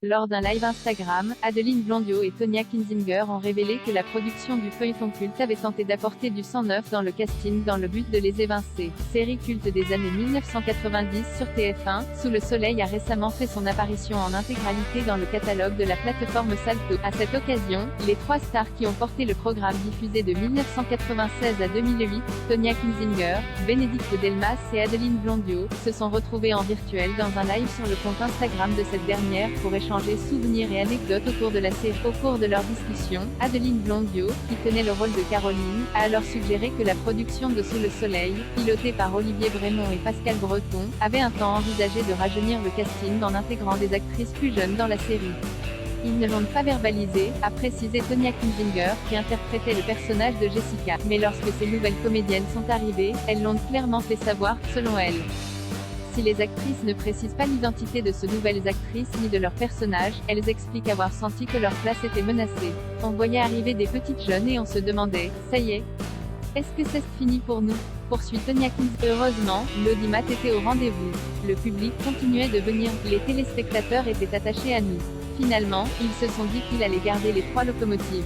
Lors d'un live Instagram, Adeline Blondiau et Tonya Kinzinger ont révélé que la production du feuilleton culte avait tenté d'apporter du sang neuf dans le casting dans le but de les évincer. Série culte des années 1990 sur TF1, Sous le soleil a récemment fait son apparition en intégralité dans le catalogue de la plateforme Salto. À cette occasion, les trois stars qui ont porté le programme diffusé de 1996 à 2008, Tonya Kinzinger, Bénédicte Delmas et Adeline Blondiau, se sont retrouvées en virtuel dans un live sur le compte Instagram de cette dernière pour échanger souvenirs et anecdotes autour de la série. Au cours de leur discussion, Adeline Blondiau, qui tenait le rôle de Caroline, a alors suggéré que la production de Sous le soleil, pilotée par Olivier Brémond et Pascal Breton, avait un temps envisagé de rajeunir le casting en intégrant des actrices plus jeunes dans la série. Ils ne l'ont pas verbalisé, a précisé Tonya Kinzinger, qui interprétait le personnage de Jessica. Mais lorsque ces nouvelles comédiennes sont arrivées, elles l'ont clairement fait savoir, selon elle. Si les actrices ne précisent pas l'identité de ces nouvelles actrices ni de leur personnage, elles expliquent avoir senti que leur place était menacée. On voyait arriver des petites jeunes et on se demandait, ça y est, est-ce que c'est fini pour nous? Poursuit Tonya Kinzinger. Heureusement, l'audimat était au rendez-vous. Le public continuait de venir, les téléspectateurs étaient attachés à nous. Finalement, ils se sont dit qu'il allait garder les trois locomotives.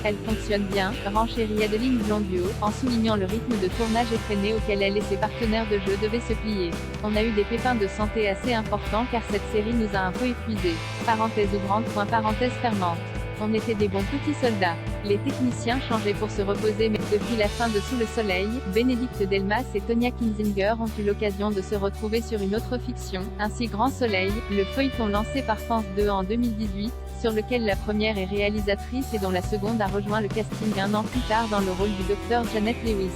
Elle fonctionne bien, renchérit Adeline Blondiau, en soulignant le rythme de tournage effréné auquel elle et ses partenaires de jeu devaient se plier. On a eu des pépins de santé assez importants car cette série nous a un peu épuisés. Parenthèse ouvrante, parenthèse fermante. On était des bons petits soldats. Les techniciens changeaient pour se reposer mais, depuis la fin de Sous le soleil, Bénédicte Delmas et Tonya Kinzinger ont eu l'occasion de se retrouver sur une autre fiction, ainsi Grand Soleil, le feuilleton lancé par France 2 en 2018, sur lequel la première est réalisatrice et dont la seconde a rejoint le casting un an plus tard dans le rôle du docteur Janet Lewis.